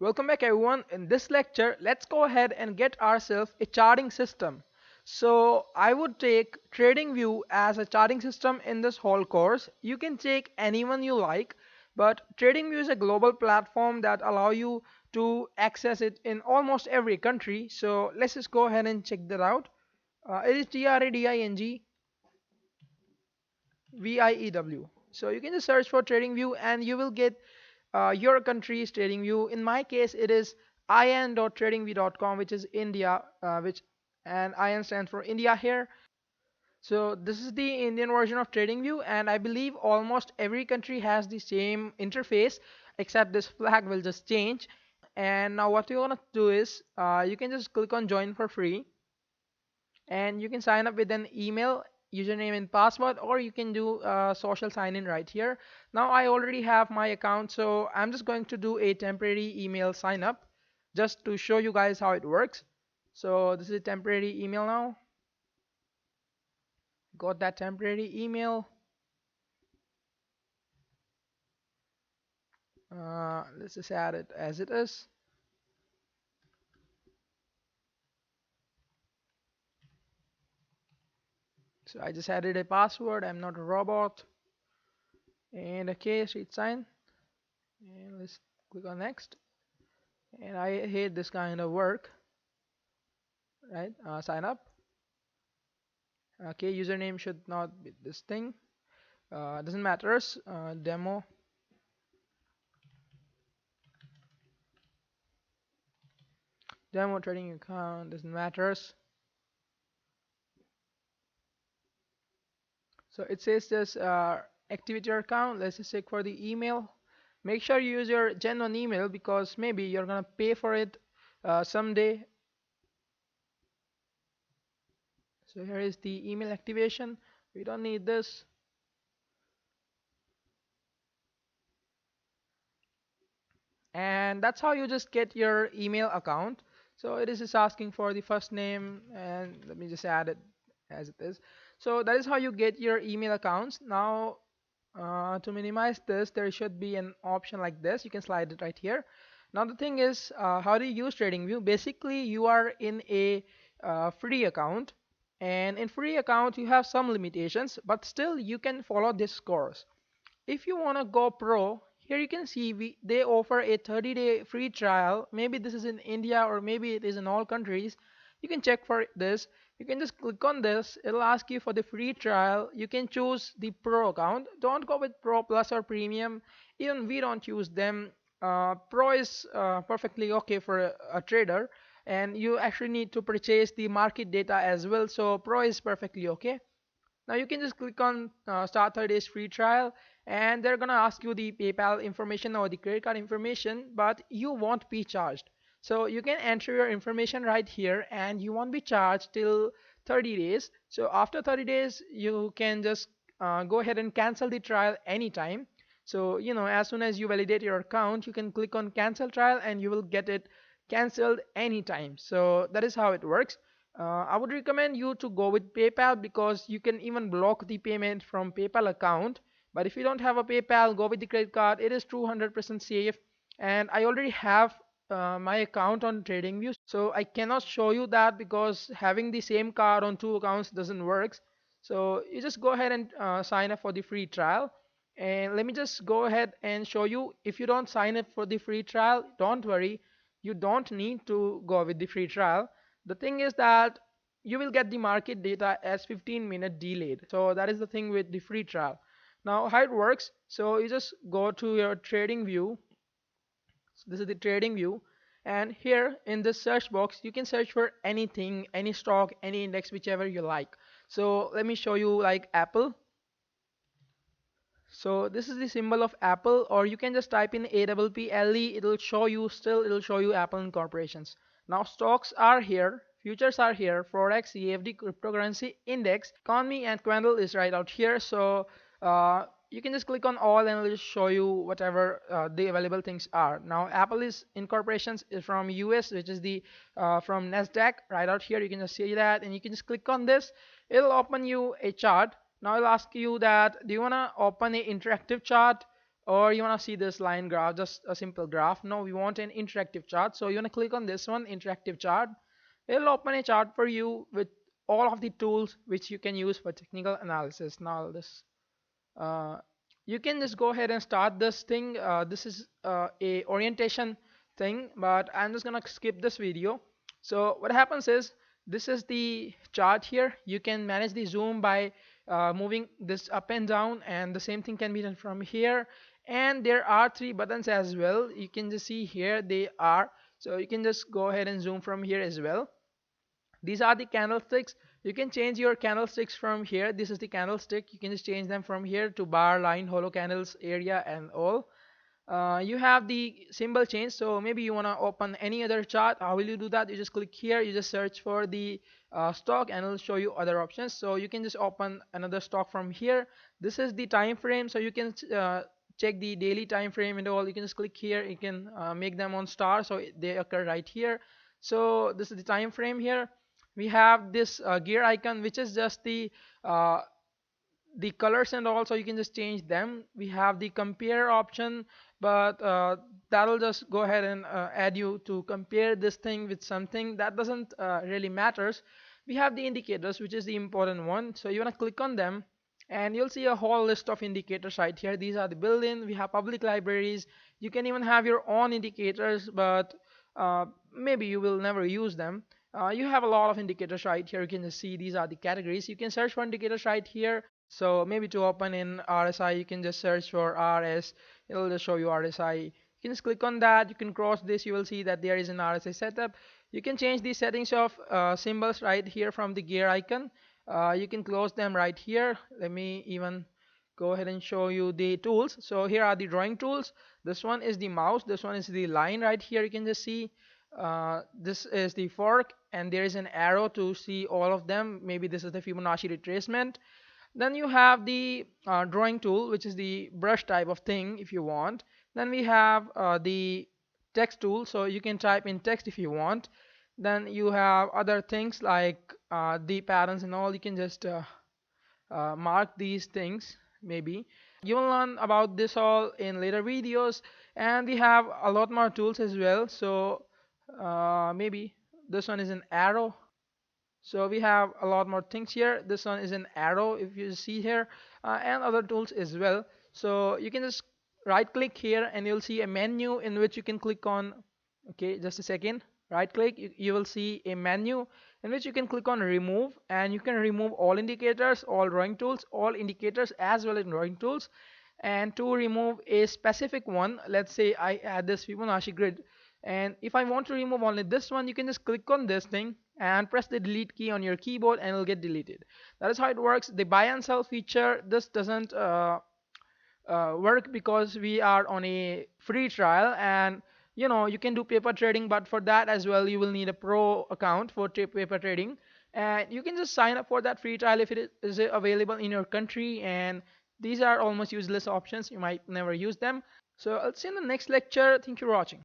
Welcome back everyone. In this lecture, let's go ahead and get ourselves a charting system. So I would take TradingView as a charting system in this whole course. You can take anyone you like, but TradingView is a global platform that allow you to access it in almost every country. So let's just go ahead and check that out. It is TradingView. So you can just search for TradingView and you will get your country's TradingView. In my case, it is in.tradingview.com, which is India, which and IN stands for India here. So this is the Indian version of TradingView, and I believe almost every country has the same interface, except this flag will just change. And now what you want to do is you can just click on join for free, and you can sign up with an email, username and password, or you can do social sign in right here. Now I already have my account, so I'm just going to do a temporary email sign up just to show you guys how it works. So this is a temporary email. Now got that temporary email. Let's just add it as it is. So I just added a password, I'm not a robot. And okay, sheet sign, and let's click on next. And I hate this kind of work, right? Sign up. Okay, username should not be this thing. Doesn't matters. Demo trading account doesn't matters. So it says this activate your account. Let's just check for the email. Make sure you use your genuine email because maybe you're gonna pay for it someday. So here is the email activation. We don't need this. And that's how you just get your email account. So it is just asking for the first name, and let me just add it as it is. So that is how you get your email accounts. Now to minimize this, there should be an option like this. You can slide it right here. Now the thing is, how do you use TradingView? Basically you are in a free account, and in free account you have some limitations, but still you can follow this course. If you want to go pro, here you can see they offer a 30-day free trial. Maybe this is in India or maybe it is in all countries. You can check for this. You can just click on this. It'll ask you for the free trial. You can choose the pro account. Don't go with pro plus or premium. Even we don't use them. Pro is perfectly okay for a trader, and you actually need to purchase the market data as well, so pro is perfectly okay. Now you can just click on start 30 days free trial, and they're gonna ask you the PayPal information or the credit card information, but you won't be charged. So you can enter your information right here and you won't be charged till 30 days. So after 30 days you can just go ahead and cancel the trial anytime. So as soon as you validate your account, you can click on cancel trial and you will get it canceled anytime. So that is how it works. I would recommend you to go with PayPal because you can even block the payment from PayPal account. But if you don't have a PayPal, go with the credit card. It is 200% safe. And I already have my account on TradingView, so I cannot show you that because having the same card on two accounts doesn't work. So you just go ahead and sign up for the free trial. And let me just go ahead and show you. If you don't sign up for the free trial, don't worry. You don't need to go with the free trial. The thing is that you will get the market data as 15-minute delayed. So that is the thing with the free trial. Now how it works, so you just go to your trading view. So this is the trading view, and here in this search box you can search for anything, any stock, any index, whichever you like. So let me show you like Apple. So this is the symbol of Apple, or you can just type in APPLE. It'll show you, still it'll show you Apple Incorporations. Now stocks are here, futures are here, forex, CFD, cryptocurrency, index, economy, and candle is right out here. So you can just click on all and it'll show you whatever the available things are. Now Apple is incorporations is from US, which is the from Nasdaq right out here. You can just see that, and you can just click on this. It'll open you a chart. Now I'll ask you that do you want to open a interactive chart, or you want to see this line graph, just a simple graph. No, we want an interactive chart. So you want to click on this one, interactive chart. It'll open a chart for you with all of the tools which you can use for technical analysis. Now this uh, you can just go ahead and start this thing. This is a orientation thing, but I'm just gonna skip this video. So what happens is, this is the chart here. You can manage the zoom by moving this up and down, and the same thing can be done from here. And there are three buttons as well. You can just see here they are. So you can just go ahead and zoom from here as well. These are the candlesticks. You can change your candlesticks from here. This is the candlestick. You can just change them from here to bar, line, hollow candles, area, and all. You have the symbol change. So maybe you want to open any other chart. How will you do that? You just click here. You just search for the stock, and it'll show you other options. So you can just open another stock from here. This is the time frame. So you can check the daily time frame and all. You can just click here. You can make them on star, so they occur right here. So this is the time frame here. We have this gear icon, which is just uh, the colors, and also you can just change them. We have the compare option, but that'll just go ahead and add you to compare this thing with something that doesn't really matters. We have the indicators, which is the important one. So you want to click on them, and you'll see a whole list of indicators right here. These are the built-in. We have public libraries. You can even have your own indicators, but maybe you will never use them. You have a lot of indicators right here. You can just see these are the categories. You can search for indicators right here. So maybe to open in RSI, you can just search for RS. It'll just show you RSI. You can just click on that. You can cross this. You will see that there is an RSI setup. You can change the settings of symbols right here from the gear icon. You can close them right here. Let me even go ahead and show you the tools. So here are the drawing tools. This one is the mouse. This one is the line right here. You can just see this is the fork, and there is an arrow to see all of them. Maybe this is the Fibonacci retracement. Then you have the drawing tool, which is the brush type of thing if you want. Then we have the text tool, so you can type in text if you want. Then you have other things like the patterns and all. You can just mark these things maybe. You will learn about this all in later videos, and we have a lot more tools as well. So maybe this one is an arrow. So we have a lot more things here. This one is an arrow, if you see here, and other tools as well. So you can just right click here, and you'll see a menu in which you can click on. Okay, just a second. Right click, you will see a menu in which you can click on remove, and you can remove all indicators, all drawing tools, all indicators as well as drawing tools. And to remove a specific one, let's say I add this Fibonacci grid, and if I want to remove only this one, you can just click on this thing and press the delete key on your keyboard, and it'll get deleted. That is how it works. The buy and sell feature, this doesn't work because we are on a free trial, and you can do paper trading, but for that as well you will need a pro account for paper trading. And you can just sign up for that free trial if it is available in your country, and these are almost useless options. You might never use them. So I'll see you in the next lecture. Thank you for watching.